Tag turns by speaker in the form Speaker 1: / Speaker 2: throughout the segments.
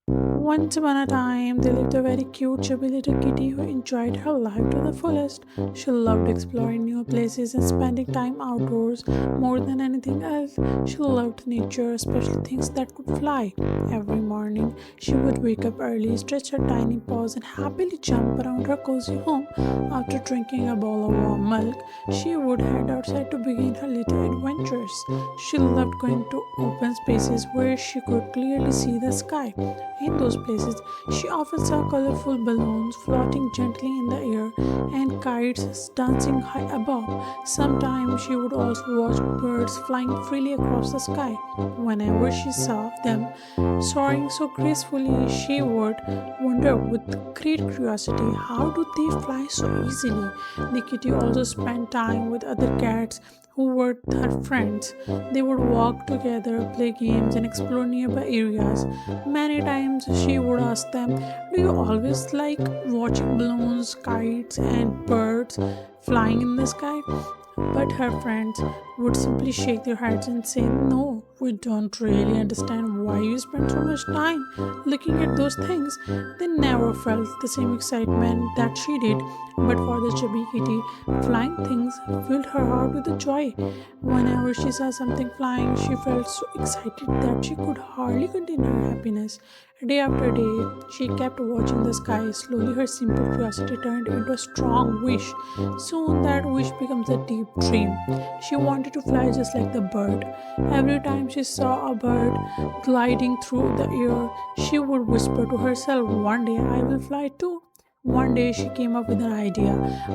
Speaker 1: Once upon a time, there lived a very cute, chubby little kitty who enjoyed her life to the fullest. She loved exploring new places and spending time outdoors more than anything else. She loved nature, especially things that could fly. Every morning, she would wake up early, stretch her tiny paws, and happily jump around her cozy home. After drinking a bowl of warm milk, she would head outside to begin her little adventures. She loved going to open spaces where she could clearly see the sky. In those places, she often saw colorful balloons floating gently in the air and kites dancing high above. Sometimes she would also watch birds flying freely across the sky. Whenever she saw them soaring so gracefully, she would wonder with great curiosity, how do they fly so easily? The kitty also spent time with other cats who were her friends. They would walk together, play games, and explore nearby areas. Many times she would ask them, do you always like watching balloons, kites, and birds flying in the sky? But her friends would simply shake their heads and say, no, we don't really understand why you spend so much time looking at those things. They never felt the same excitement that she did. But for the chubby kitty, flying things filled her heart with joy. Whenever she saw something flying, she felt so excited that she could hardly contain her happiness. Day after day, she kept watching the sky. Slowly, her simple curiosity turned into a strong wish. Soon, that wish becomes a deep dream. She wanted to fly just like the bird. Every time she saw a bird gliding through the air, she would whisper to herself, one day I will fly too. One day she came up with an idea.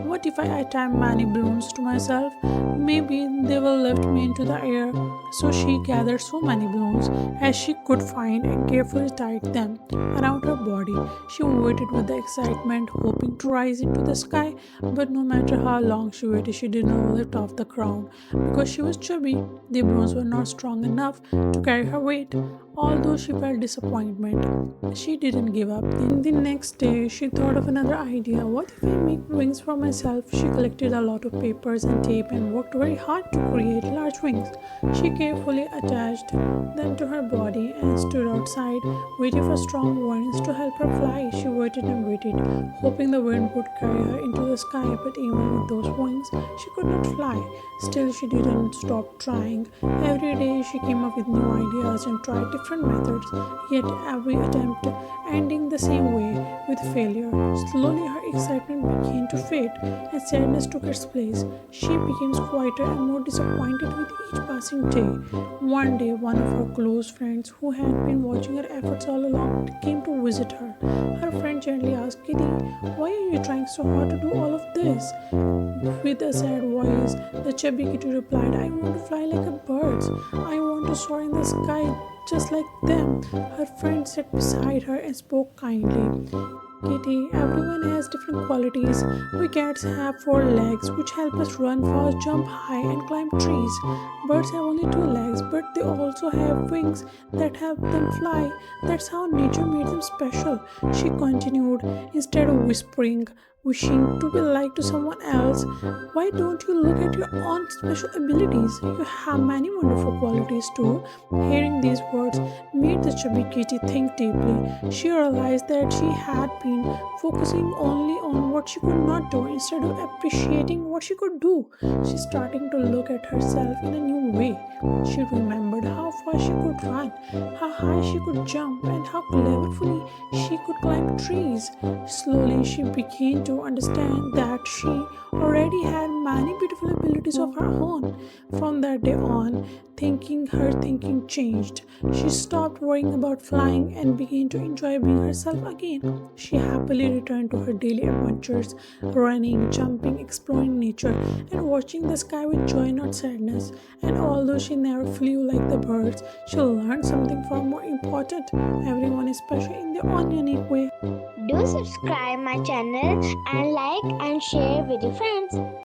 Speaker 1: What if I tie many balloons to myself? Maybe they will lift me into the air. So she gathered so many balloons as she could find and carefully tied them around her body. She waited with the excitement, hoping to rise into the sky. But no matter how long she waited, she did not lift off the ground. Because she was chubby, the balloons were not strong enough to carry her weight. Although she felt disappointment, she didn't give up. In the next day, she thought of another idea. What if I make wings for myself? She collected a lot of papers and tape and worked very hard to create large wings. She carefully attached them to her body and stood outside, waiting for strong winds to help her fly. She waited and waited, hoping the wind would carry her into the sky. But even with those wings, she could not fly. Still, she didn't stop trying. Every day, she came up with new ideas and tried different methods, yet every attempt ending the same way, with failure. Slowly her excitement began to fade and sadness took its place. She became quieter and more disappointed with each passing day. One day, one of her close friends who had been watching her efforts all along came to visit her. Her friend gently asked, Kitty, why are you trying so hard to do all of this? With a sad voice, the chubby kitty replied, I want to fly like a bird. I want to soar in the sky just like them. Her friend sat beside her and spoke kindly. Kitty, everyone has different qualities. We cats have four legs which help us run fast, jump high, and climb trees. Birds have only two legs, but they also have wings that help them fly. That's how nature made them special. She continued, instead of whispering, wishing to be like to someone else. Why don't you look at your own special abilities? You have many wonderful qualities too. Hearing these words made the chubby kitty think deeply. She realized that she had been focusing only on what she could not do instead of appreciating what she could do. She starting to look at herself in a new way. She remembered how far she could run, how high she could jump, and how cleverly she could climb trees. Slowly, she began to understand that she already had many beautiful abilities of her own. From that day on, her thinking changed. She stopped worrying about flying and began to enjoy being herself again. She happily returned to her daily adventures, running, jumping, exploring nature, and watching the sky with joy, not sadness. And although she never flew like the birds, she learned something far more important. Everyone is special in their own unique way.
Speaker 2: Do subscribe my channel and like and share with your friends.